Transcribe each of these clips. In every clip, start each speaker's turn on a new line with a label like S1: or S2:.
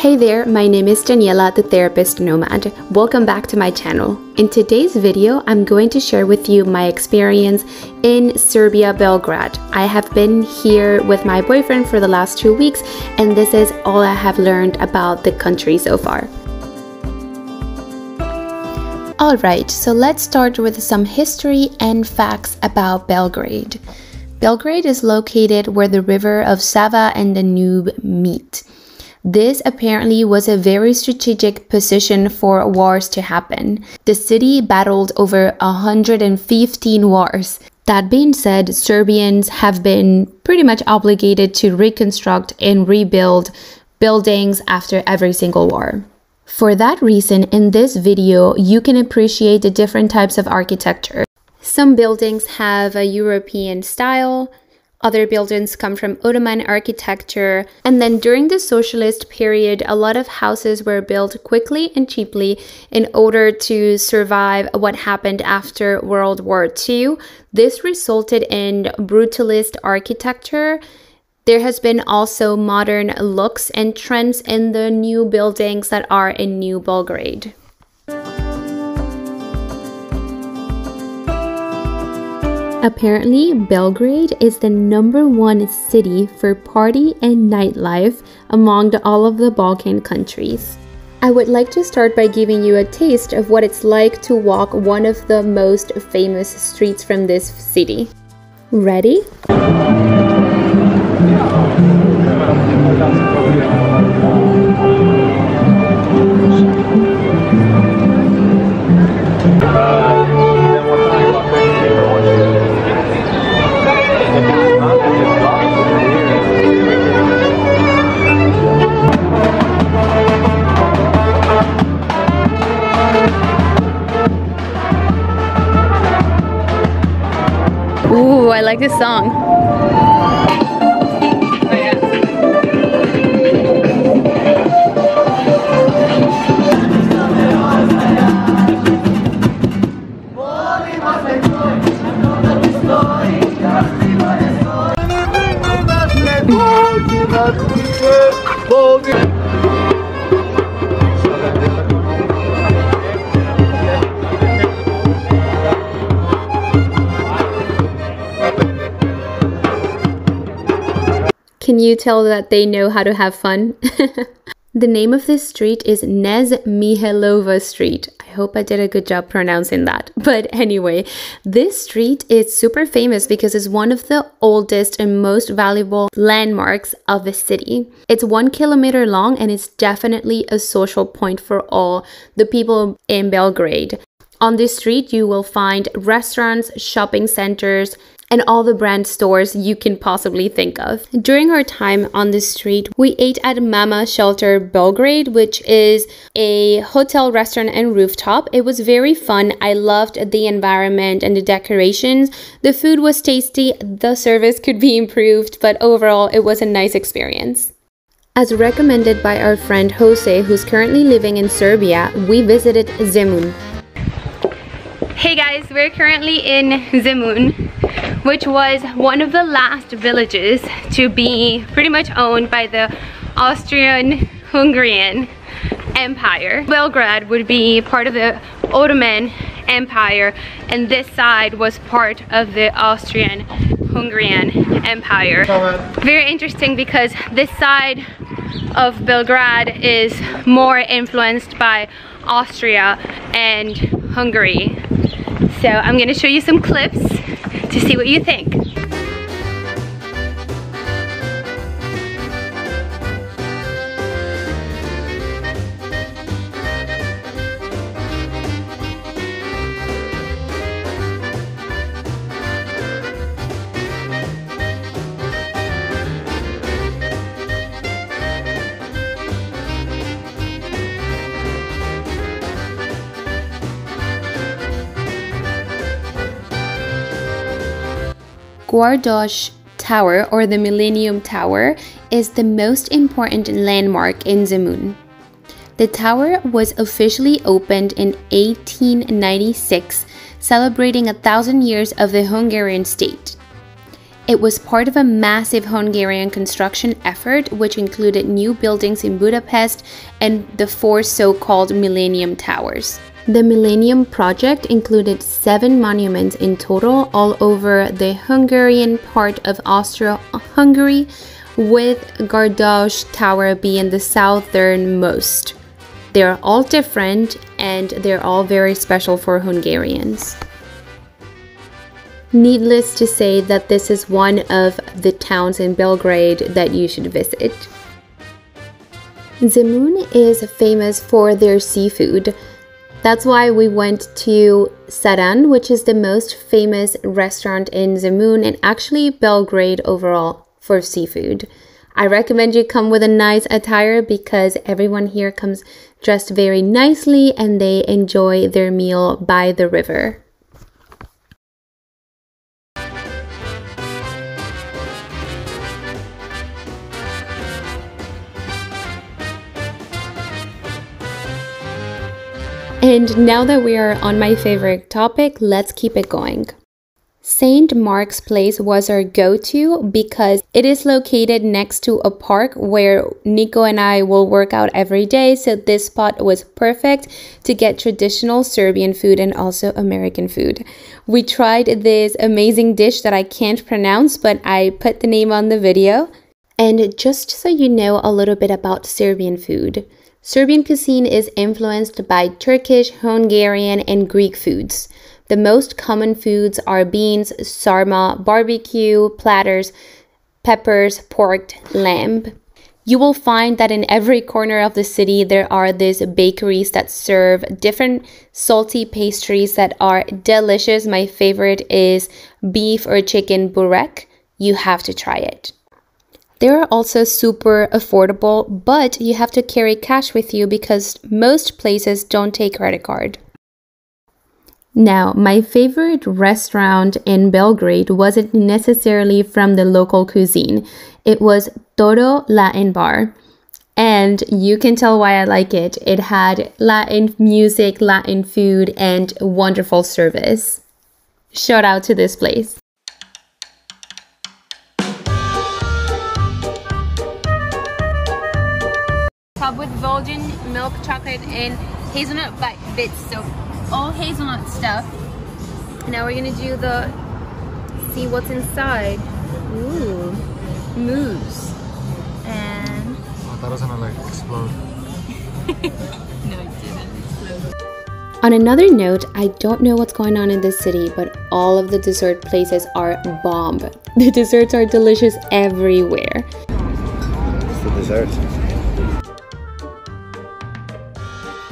S1: Hey there, my name is Daniela, the therapist Nomad. Welcome back to my channel. In today's video, I'm going to share with you my experience in Serbia, Belgrade. I have been here with my boyfriend for the last 2 weeks, and this is all I have learned about the country so far. Alright, so let's start with some history and facts about Belgrade. Belgrade is located where the river of Sava and Danube meet. This apparently was a very strategic position for wars to happen. The city battled over 115 wars. That being said, Serbians have been pretty much obligated to reconstruct and rebuild buildings after every single war. For that reason, in this video, you can appreciate the different types of architecture. Some buildings have a European style. Other buildings come from Ottoman architecture, and then during the socialist period, a lot of houses were built quickly and cheaply in order to survive what happened after World War II. This resulted in brutalist architecture. There has been also modern looks and trends in the new buildings that are in New Belgrade. Apparently, Belgrade is the #1 city for party and nightlife among all of the Balkan countries. I would like to start by giving you a taste of what it's like to walk one of the most famous streets from this city. Ready? Ooh, I like this song. Can you tell that they know how to have fun? The name of this street is Nez Mihailova Street. I hope I did a good job pronouncing that. But anyway, this street is super famous because it's one of the oldest and most valuable landmarks of the city. It's 1 kilometer long and it's definitely a social point for all the people in Belgrade. On this street, you will find restaurants, shopping centers, and all the brand stores you can possibly think of. During our time on this street, we ate at Mama Shelter Belgrade, which is a hotel, restaurant, and rooftop. It was very fun. I loved the environment and the decorations. The food was tasty. The service could be improved, but overall, it was a nice experience. As recommended by our friend Jose, who's currently living in Serbia, we visited Zemun. Hey guys, we're currently in Zemun, which was one of the last villages to be pretty much owned by the Austrian-Hungarian Empire. Belgrade would be part of the Ottoman Empire, and this side was part of the Austrian-Hungarian Empire. Very interesting because this side of Belgrade is more influenced by Austria and Hungary. So I'm going to show you some clips to see what you think. Guardosh Tower, or the Millennium Tower, is the most important landmark in Zemun. The tower was officially opened in 1896, celebrating 1,000 years of the Hungarian state. It was part of a massive Hungarian construction effort, which included new buildings in Budapest and the 4 so-called Millennium Towers. The Millennium Project included 7 monuments in total all over the Hungarian part of Austro-Hungary, with Gardas Tower being the southernmost. They're all different and they're all very special for Hungarians. Needless to say that this is one of the towns in Belgrade that you should visit. Zemun is famous for their seafood. That's why we went to Saran, which is the most famous restaurant in Zemun and actually Belgrade overall for seafood. I recommend you come with a nice attire because everyone here comes dressed very nicely and they enjoy their meal by the river. And now that we are on my favorite topic, let's keep it going. St. Mark's Place was our go-to because it is located next to a park where Nico and I will work out every day, so this spot was perfect to get traditional Serbian food and also American food. We tried this amazing dish that I can't pronounce, but I put the name on the video. And just so you know a little bit about Serbian food, Serbian cuisine is influenced by Turkish, Hungarian, and Greek foods. The most common foods are beans, sarma, barbecue, platters, peppers, pork, lamb. You will find that in every corner of the city there are these bakeries that serve different salty pastries that are delicious. My favorite is beef or chicken burek. You have to try it. They are also super affordable, but you have to carry cash with you because most places don't take credit card. Now, my favorite restaurant in Belgrade wasn't necessarily from the local cuisine. It was Todo Latin Bar. And you can tell why I like it. It had Latin music, Latin food, and wonderful service. Shout out to this place. Cup with Belgian milk chocolate and hazelnut bits, so all hazelnut stuff. Now we're gonna do see what's inside. Ooh, mousse. And
S2: I thought it was gonna like explode.
S1: No, it didn't explode. On another note, I don't know what's going on in this city, but all of the dessert places are bomb. The desserts are delicious everywhere.
S2: It's the dessert.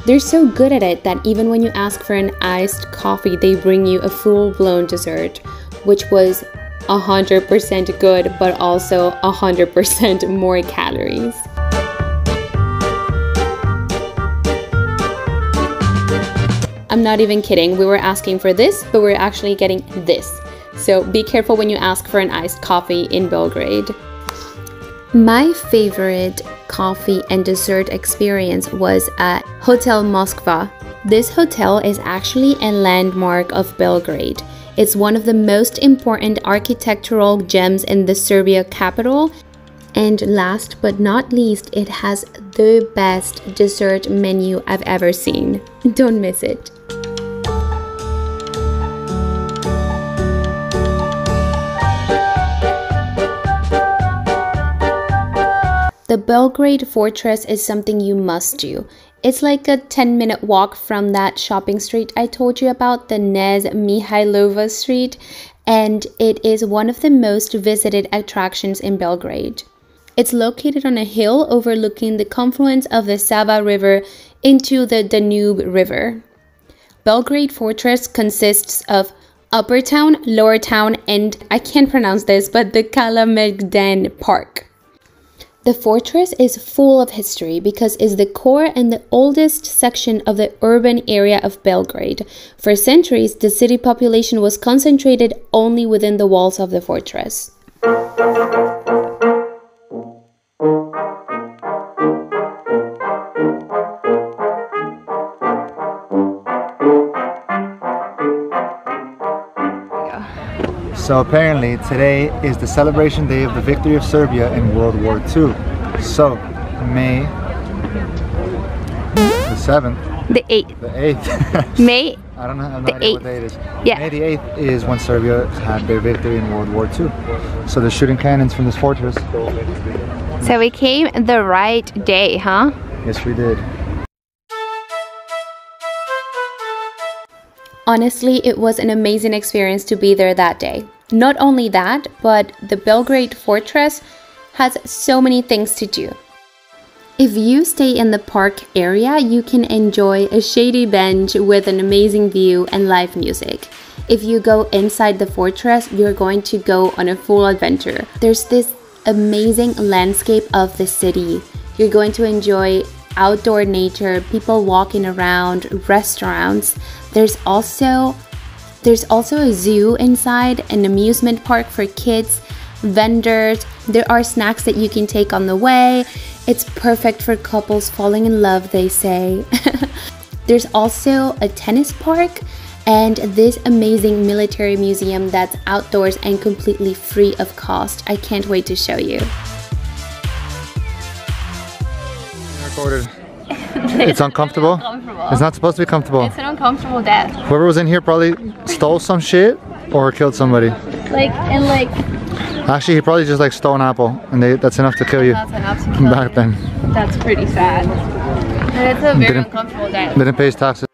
S1: They're so good at it that even when you ask for an iced coffee, they bring you a full-blown dessert, which was 100% good, but also 100% more calories. I'm not even kidding. We were asking for this, but we're actually getting this. So be careful when you ask for an iced coffee in Belgrade. My favorite coffee and dessert experience was at Hotel Moskva. This hotel is actually a landmark of Belgrade. It's one of the most important architectural gems in the Serbia capital. And last but not least, it has the best dessert menu I've ever seen. Don't miss it. The Belgrade Fortress is something you must do. It's like a 10-minute walk from that shopping street I told you about, the Nez Mihailova Street, and it is one of the most visited attractions in Belgrade. It's located on a hill overlooking the confluence of the Sava River into the Danube River. Belgrade Fortress consists of Upper Town, Lower Town, and I can't pronounce this, but the Kalemegdan Park. The fortress is full of history because it's the core and the oldest section of the urban area of Belgrade. For centuries, the city population was concentrated only within the walls of the fortress.
S2: So apparently today is the celebration day of the victory of Serbia in World War II. So May the 7th.
S1: The 8th.
S2: The 8th.
S1: May.
S2: I don't know. I have no idea what day it is.
S1: Yeah.
S2: May the 8th is when Serbia had their victory in World War II. So they're shooting cannons from this fortress.
S1: So we came the right day, huh?
S2: Yes, we did.
S1: Honestly, it was an amazing experience to be there that day. Not only that, but the Belgrade Fortress has so many things to do. If you stay in the park area, you can enjoy a shady bench with an amazing view and live music. If you go inside the fortress, you're going to go on a full adventure. There's this amazing landscape of the city. You're going to enjoy outdoor nature, people walking around, restaurants. There's also a zoo inside, an amusement park for kids, vendors. There are snacks that you can take on the way. It's perfect for couples falling in love, they say. There's also a tennis park and this amazing military museum that's outdoors and completely free of cost. I can't wait to show you.
S2: Recorded. It's uncomfortable. It's not supposed to be comfortable.
S1: It's an uncomfortable death.
S2: Whoever was in here probably stole some shit or killed somebody. Actually, he probably just like stole an apple, and that's enough to kill you.
S1: That's enough to kill
S2: back
S1: you.
S2: then.
S1: That's pretty sad. And it's a very uncomfortable death.
S2: Didn't pay his taxes.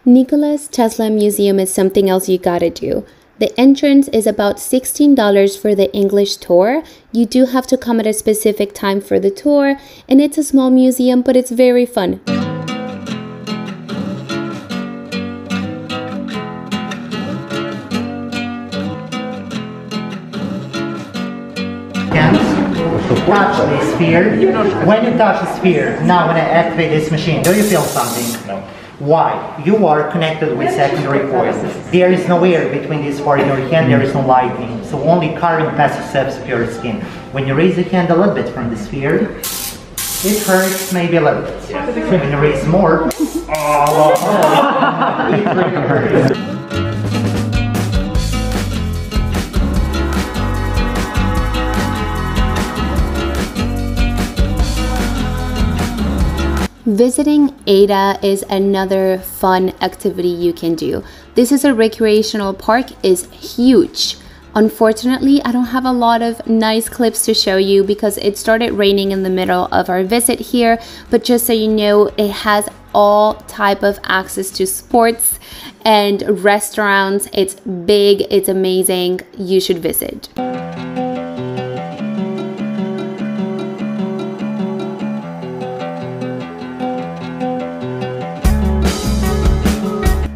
S1: Nikola's Tesla Museum is something else you gotta do. The entrance is about $16 for the English tour. You do have to come at a specific time for the tour, and it's a small museum, but it's very fun.
S3: Touch the sphere. When you touch the sphere, now when I activate this machine, do you feel something? No. Why? You are connected with secondary coil. There is no air between this part of your hand, there is no lighting, so only current passes through your skin. When you raise the hand a little bit from the sphere, it hurts maybe a little bit. When you raise more, it really hurts.
S1: Visiting Ada is another fun activity you can do. This is a recreational park, is huge. Unfortunately, I don't have a lot of nice clips to show you because it started raining in the middle of our visit here, but just so you know, it has all type of access to sports and restaurants. It's big, it's amazing, you should visit.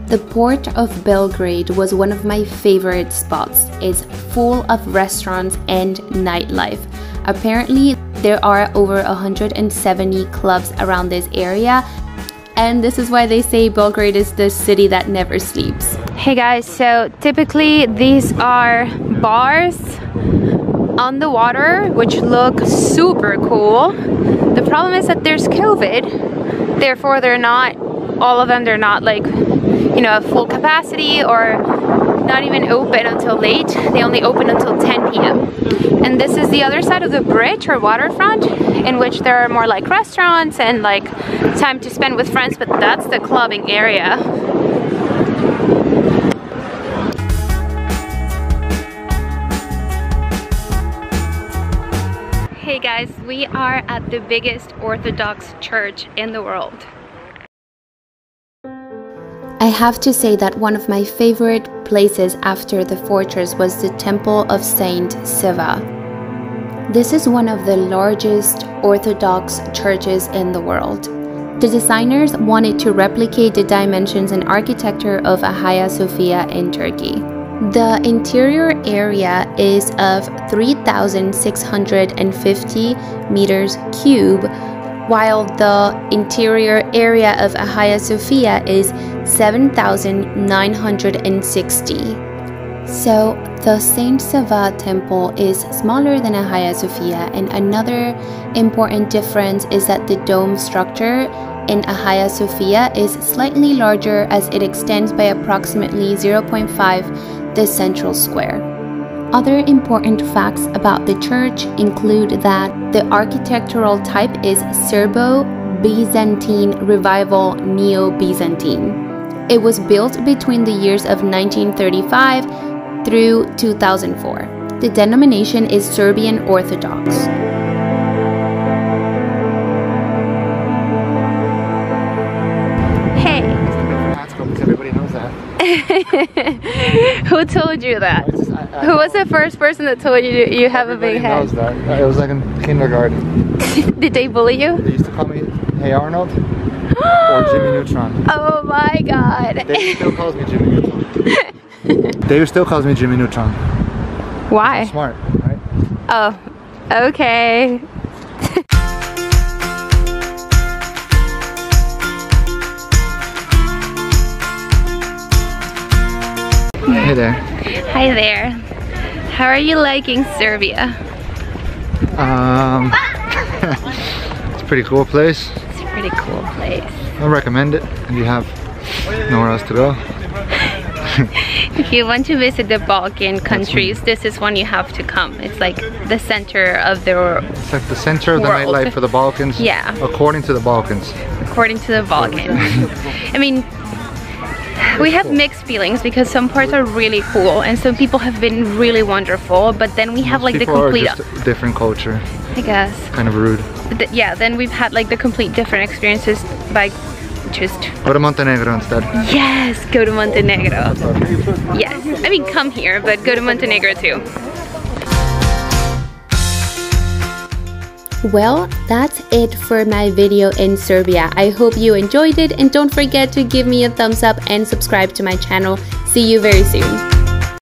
S1: The port of Belgrade was one of my favorite spots. It's full of restaurants and nightlife. Apparently, there are over 170 clubs around this area, and this is why they say Belgrade is the city that never sleeps. Hey guys, so typically these are bars on the water, which look super cool. The problem is that there's COVID, therefore they're not, all of them, they're not like, you know, full capacity, or not even open until late. They only open until 10 p.m. And this is the other side of the bridge or waterfront, in which there are more like restaurants and like time to spend with friends, but that's the clubbing area. Hey guys, we are at the biggest Orthodox church in the world. I have to say that one of my favorite places after the fortress was the Temple of Saint Siva. This is one of the largest Orthodox churches in the world. The designers wanted to replicate the dimensions and architecture of Hagia Sophia in Turkey. The interior area is of 3,650 meters cube, while the interior area of Hagia Sophia is 7,960. So the Saint Siva temple is smaller than Hagia Sophia, and another important difference is that the dome structure in Hagia Sophia is slightly larger as it extends by approximately 0.5 the central square. Other important facts about the church include that the architectural type is Serbo-Byzantine Revival Neo-Byzantine. It was built between the years of 1935 through 2004. The denomination is Serbian Orthodox.
S2: Everybody knows that.
S1: Who told you that? Who was the first person that told you you have a big head?
S2: Knows that. It was like in kindergarten.
S1: Did they bully you?
S2: They used to call me Hey Arnold or Jimmy Neutron.
S1: Oh my god.
S2: David still calls me Jimmy Neutron. David still calls me Jimmy Neutron.
S1: Why?
S2: I'm smart, right?
S1: Oh, okay.
S2: Hey there.
S1: Hi there. How are you liking Serbia?
S2: It's a pretty cool place.
S1: It's a pretty cool place.
S2: I recommend it if you have nowhere else to go.
S1: If you want to visit the Balkan countries, this is one you have to come. It's like the center of the world.
S2: It's like the center of the nightlife for the Balkans.
S1: Yeah.
S2: According to the Balkans.
S1: According to the Balkans. I mean, we have mixed feelings because some parts are really cool and some people have been really wonderful, but then we have like the complete...
S2: Are just different culture.
S1: I guess.
S2: Kind of rude.
S1: Yeah, then we've had like the complete different experiences by just...
S2: Go to Montenegro instead.
S1: Yes, go to Montenegro. Yes, I mean come here, but go to Montenegro too. Well, that's it for my video in Serbia. I hope you enjoyed it and don't forget to give me a thumbs up and subscribe to my channel. See you very soon.